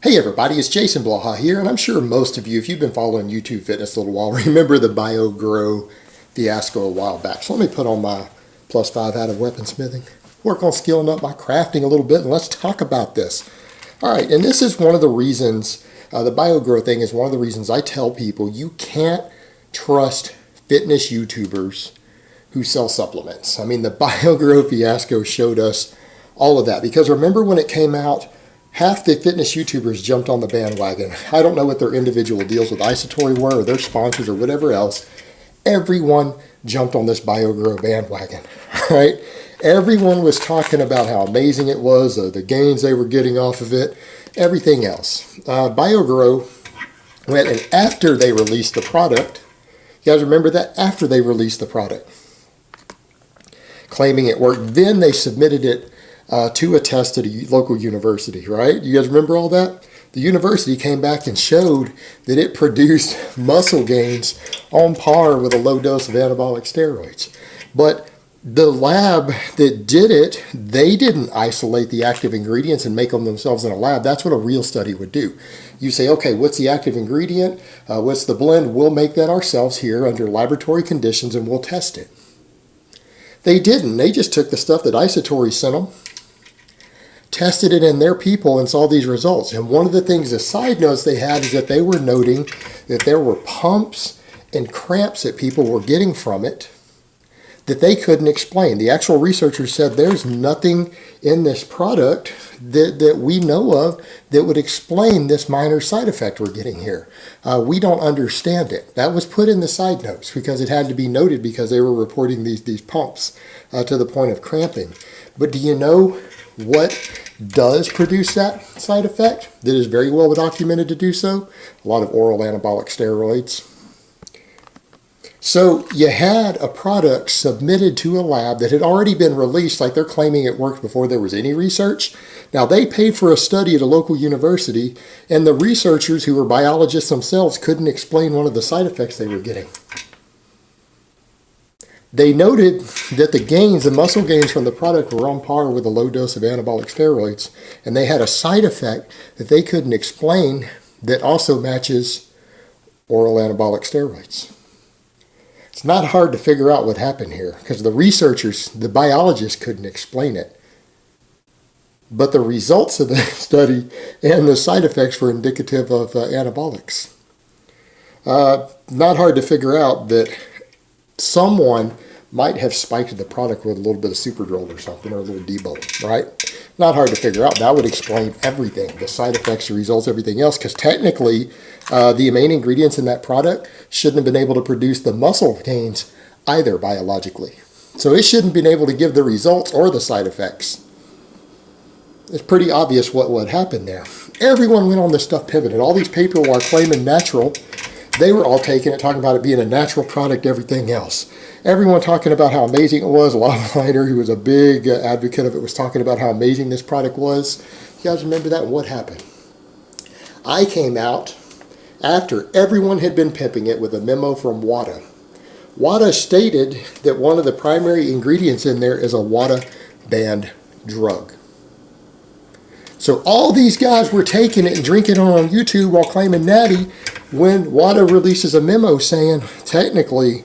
Hey everybody, it's Jason Blaha here, and I'm sure most of you, if you've been following YouTube Fitness a little while, remember the BioGrow fiasco a while back. So let me put on my +5 out of weaponsmithing, work on skilling up my crafting a little bit, and let's talk about this. All right, and this is one of the reasons, the BioGrow thing is one of the reasons I tell people you can't trust fitness YouTubers who sell supplements. I mean, the BioGrow fiasco showed us all of that, because remember when it came out, half the fitness YouTubers jumped on the bandwagon. I don't know what their individual deals with Isotory were or their sponsors or whatever else. Everyone jumped on this BioGrow bandwagon, right? Everyone was talking about how amazing it was, the gains they were getting off of it, everything else. BioGrow went, and after they released the product, you guys remember that? After they released the product, claiming it worked, then they submitted it to a test at a local university, right? You guys remember all that? The university came back and showed that it produced muscle gains on par with a low dose of anabolic steroids. But the lab that did it, they didn't isolate the active ingredients and make them themselves in a lab. That's what a real study would do. You say, okay, what's the active ingredient? What's the blend? We'll make that ourselves here under laboratory conditions and we'll test it. They didn't. They just took the stuff that Isotory sent them, tested it in their people, and saw these results. And one of the things, the side notes they had, is that they were noting that there were pumps and cramps that people were getting from it that they couldn't explain. The actual researchers said there's nothing in this product that we know of that would explain this minor side effect we're getting here. We don't understand it. That was put in the side notes because it had to be noted because they were reporting these pumps to the point of cramping. But do you know what does produce that side effect that is very well documented to do so? A lot of oral anabolic steroids. So you had a product submitted to a lab that had already been released, like they're claiming it worked before there was any research. Now they paid for a study at a local university, and the researchers, who were biologists themselves, couldn't explain one of the side effects they were getting. They noted that the gains, the muscle gains from the product, were on par with a low dose of anabolic steroids, and they had a side effect that they couldn't explain that also matches oral anabolic steroids. It's not hard to figure out what happened here because the researchers, the biologists, couldn't explain it. But the results of the study and the side effects were indicative of anabolics. Not hard to figure out that someone might have spiked the product with a little bit of Superdrol or something, or a little debulk, right? Not hard to figure out. That would explain everything, the side effects, the results, everything else, because technically the main ingredients in that product shouldn't have been able to produce the muscle gains either biologically. So it shouldn't have been able to give the results or the side effects. It's pretty obvious what happened there. Everyone went on this stuff pivoted. All these people are claiming natural. They were all taking it, talking about it being a natural product, everything else. Everyone talking about how amazing it was. Liner, who was a big advocate of it, was talking about how amazing this product was. You guys remember that? And what happened? I came out after everyone had been pimping it with a memo from WADA. WADA stated that one of the primary ingredients in there is a WADA-banned drug. So all these guys were taking it and drinking it on YouTube while claiming natty, when WADA releases a memo saying, technically,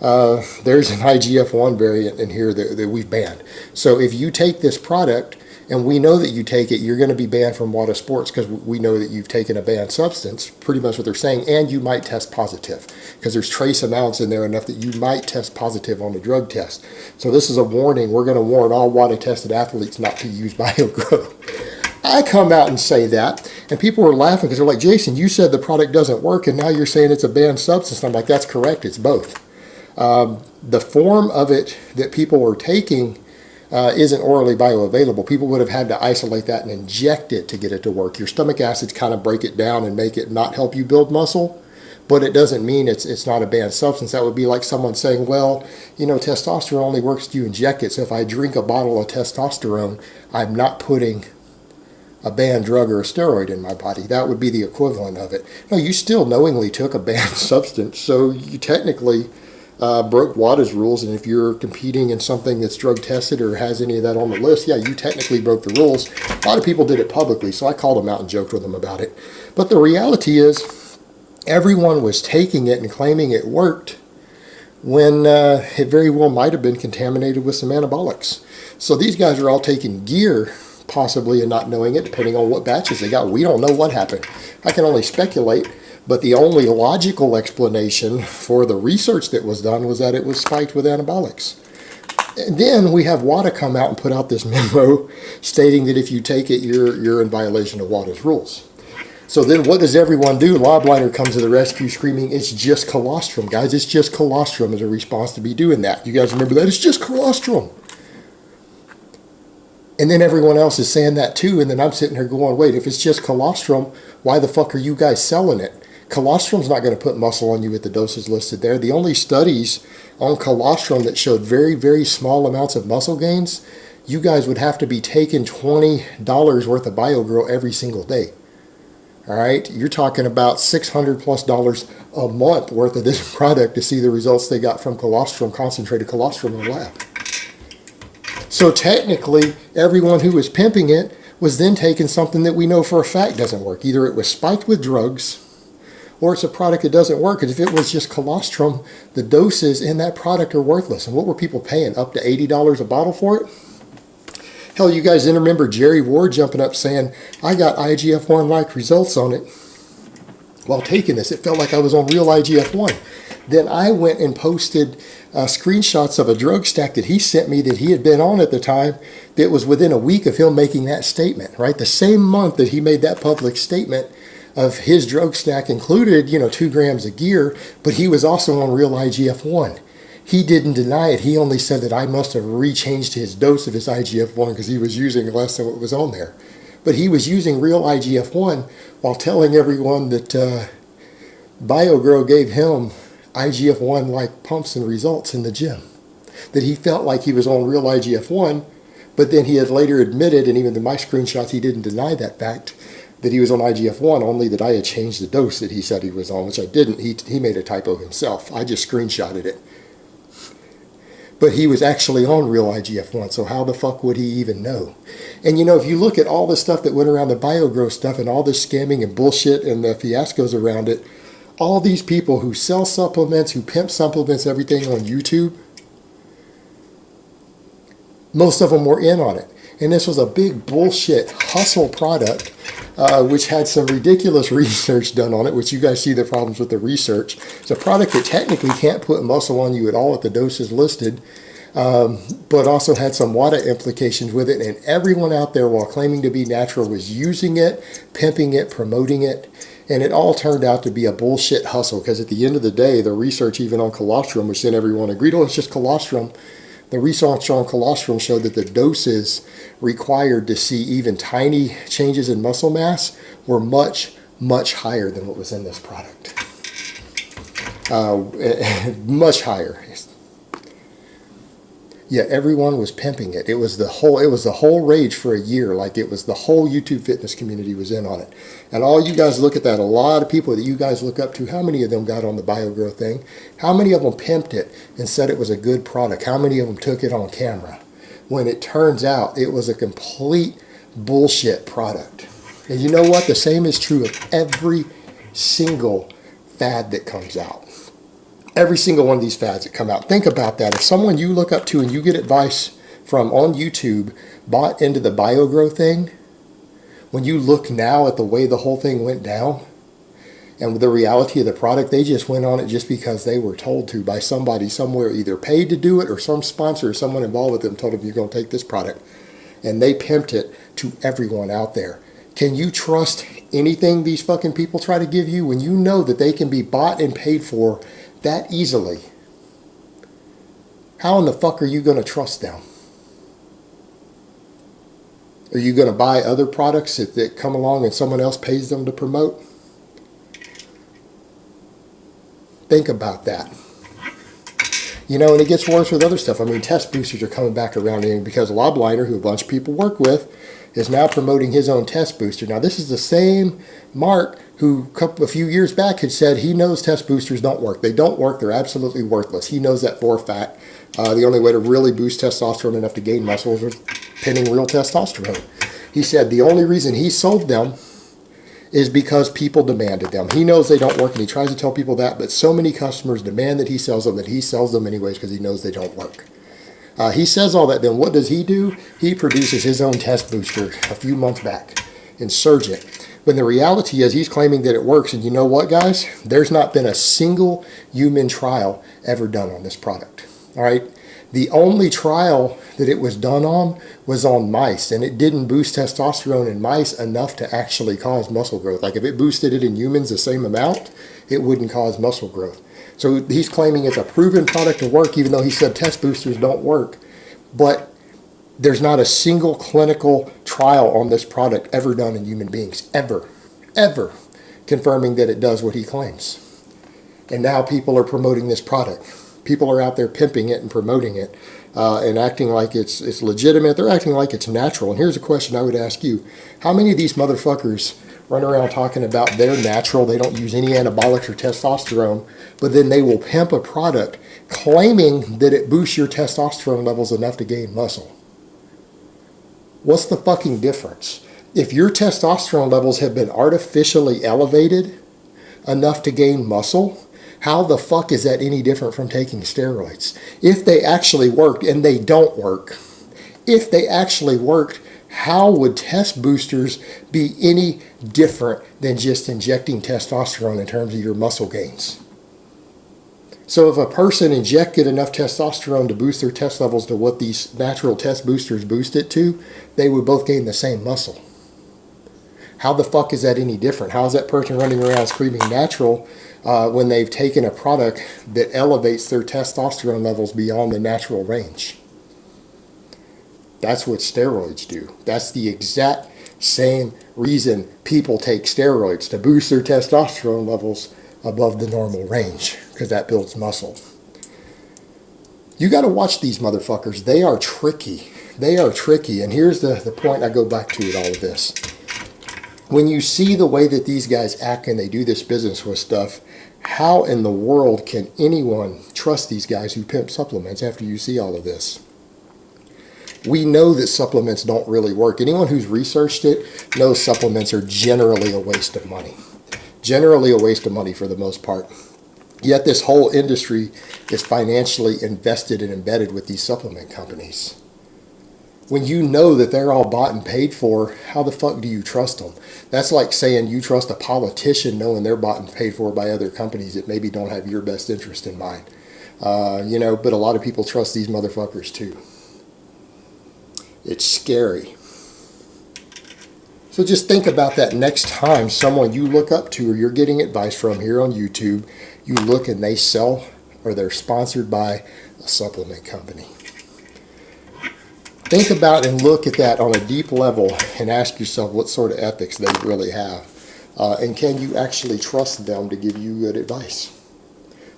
there's an IGF-1 variant in here that we've banned. So if you take this product, and we know that you take it, you're going to be banned from WADA Sports because we know that you've taken a banned substance, pretty much what they're saying, and you might test positive because there's trace amounts in there enough that you might test positive on the drug test. So this is a warning. We're going to warn all WADA-tested athletes not to use BioGrow. I come out and say that, and people were laughing because they're like, Jason, you said the product doesn't work, and now you're saying it's a banned substance. And I'm like, that's correct. It's both. The form of it that people were taking isn't orally bioavailable. People would have had to isolate that and inject it to get it to work. Your stomach acids kind of break it down and make it not help you build muscle, but it doesn't mean it's not a banned substance. That would be like someone saying, well, you know, testosterone only works if you inject it. So if I drink a bottle of testosterone, I'm not putting a banned drug or a steroid in my body. That would be the equivalent of it. No, you still knowingly took a banned substance, so you technically broke WADA's rules, and if you're competing in something that's drug tested or has any of that on the list, yeah, you technically broke the rules. A lot of people did it publicly, so I called them out and joked with them about it. But the reality is, everyone was taking it and claiming it worked when it very well might have been contaminated with some anabolics. So these guys are all taking gear, possibly, and not knowing it, depending on what batches they got. We don't know what happened. I can only speculate. But the only logical explanation for the research that was done was that it was spiked with anabolics. And then we have WADA come out and put out this memo stating that if you take it, you're in violation of WADA's rules. So then what does everyone do? Lobliner comes to the rescue screaming, it's just colostrum, guys. It's just colostrum as a response to be doing that. You guys remember that? It's just colostrum. And then everyone else is saying that too. And then I'm sitting here going, wait, if it's just colostrum, why the fuck are you guys selling it? Colostrum's not going to put muscle on you at the doses listed there. The only studies on colostrum that showed very, very small amounts of muscle gains, you guys would have to be taking $20 worth of BioGrow every single day. All right, you're talking about $600+ a month worth of this product to see the results they got from colostrum, concentrated colostrum in the lab. So technically, everyone who was pimping it was then taking something that we know for a fact doesn't work. Either it was spiked with drugs, or it's a product that doesn't work. Because if it was just colostrum, the doses in that product are worthless. And what were people paying? Up to $80 a bottle for it? Hell, you guys didn't remember Jerry Ward jumping up saying, I got IGF-1-like results on it while taking this. It felt like I was on real IGF-1. Then I went and posted screenshots of a drug stack that he sent me that he had been on at the time that was within a week of him making that statement, right? The same month that he made that public statement of his drug stack included, 2 grams of gear, but he was also on real IGF-1. He didn't deny it. He only said that I must have rechanged his dose of his IGF-1 because he was using less than what was on there. But he was using real IGF-1 while telling everyone that BioGrow gave him IGF-1-like pumps and results in the gym. That he felt like he was on real IGF-1, but then he had later admitted, and even in my screenshots he didn't deny that fact, that he was on IGF-1, only that I had changed the dose that he said he was on, which I didn't. He made a typo himself. I just screenshotted it. But he was actually on real IGF-1, so how the fuck would he even know? And if you look at all the stuff that went around the BioGrow stuff and all this scamming and bullshit and the fiascos around it, all these people who sell supplements, who pimp supplements, everything on YouTube, most of them were in on it. And this was a big bullshit hustle product, which had some ridiculous research done on it, which you guys see the problems with the research. It's a product that technically can't put muscle on you at all at the doses listed, but also had some WADA implications with it. And everyone out there, while claiming to be natural, was using it, pimping it, promoting it. And it all turned out to be a bullshit hustle, because at the end of the day, the research even on colostrum, which then everyone agreed, oh, it's just colostrum. The research on colostrum showed that the doses required to see even tiny changes in muscle mass were much, much higher than what was in this product. Much higher. Yeah, everyone was pimping it. It was the whole rage for a year. Like, it was the whole YouTube fitness community was in on it. And all you guys look at that, a lot of people that you guys look up to, how many of them got on the BioGrow thing? How many of them pimped it and said it was a good product? How many of them took it on camera? When it turns out it was a complete bullshit product. And you know what? The same is true of every single fad that comes out. Every single one of these fads that come out. Think about that. If someone you look up to and you get advice from on YouTube bought into the BioGrow thing, when you look now at the way the whole thing went down and the reality of the product, they just went on it just because they were told to by somebody somewhere, either paid to do it or some sponsor or someone involved with them told them, you're going to take this product. And they pimped it to everyone out there. Can you trust anything these fucking people try to give you when you know that they can be bought and paid for that easily? How in the fuck are you going to trust them? Are you going to buy other products that come along and someone else pays them to promote? Think about that. And it gets worse with other stuff. I mean, test boosters are coming back around, and because Lobliner, who a bunch of people work with, is now promoting his own test booster. Now, this is the same Mark who a few years back had said he knows test boosters don't work. They don't work. They're absolutely worthless. He knows that for a fact. The only way to really boost testosterone enough to gain muscle is with pinning real testosterone. He said the only reason he sold them is because people demanded them. He knows they don't work, and he tries to tell people that, but so many customers demand that he sells them anyways because he knows they don't work. He says all that, then what does he do? He produces his own test booster a few months back, Insurgent. When the reality is he's claiming that it works, and you know what, guys? There's not been a single human trial ever done on this product, all right? The only trial that it was done on was on mice, and it didn't boost testosterone in mice enough to actually cause muscle growth. Like if it boosted it in humans the same amount, it wouldn't cause muscle growth. So he's claiming it's a proven product to work, even though he said test boosters don't work. But there's not a single clinical trial on this product ever done in human beings, ever, confirming that it does what he claims. And now people are promoting this product. People are out there pimping it and promoting it and acting like it's legitimate. They're acting like it's natural. And here's a question I would ask you. How many of these motherfuckers run around talking about they're natural, they don't use any anabolics or testosterone, but then they will pimp a product claiming that it boosts your testosterone levels enough to gain muscle? What's the fucking difference? If your testosterone levels have been artificially elevated enough to gain muscle, how the fuck is that any different from taking steroids? If they actually worked, and they don't work, if they actually worked, how would test boosters be any different than just injecting testosterone in terms of your muscle gains? So if a person injected enough testosterone to boost their test levels to what these natural test boosters boost it to, they would both gain the same muscle. How the fuck is that any different? How is that person running around screaming natural when they've taken a product that elevates their testosterone levels beyond the natural range? That's what steroids do. That's the exact same reason people take steroids, to boost their testosterone levels above the normal range, because that builds muscle. You got to watch these motherfuckers. They are tricky. They are tricky. And here's the point I go back to with all of this. When you see the way that these guys act and they do this business with stuff, how in the world can anyone trust these guys who pimp supplements after you see all of this? We know that supplements don't really work. Anyone who's researched it knows supplements are generally a waste of money. Generally a waste of money for the most part. Yet this whole industry is financially invested and embedded with these supplement companies. When you know that they're all bought and paid for, how the fuck do you trust them? That's like saying you trust a politician knowing they're bought and paid for by other companies that maybe don't have your best interest in mind. But a lot of people trust these motherfuckers too. It's scary. So just think about that next time someone you look up to or you're getting advice from here on YouTube, you look and they sell or they're sponsored by a supplement company. Think about and look at that on a deep level and ask yourself what sort of ethics they really have. And can you actually trust them to give you good advice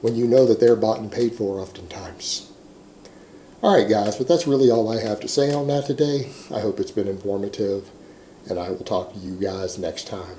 when you know that they're bought and paid for oftentimes? All right, guys, but that's really all I have to say on that today. I hope it's been informative, and I will talk to you guys next time.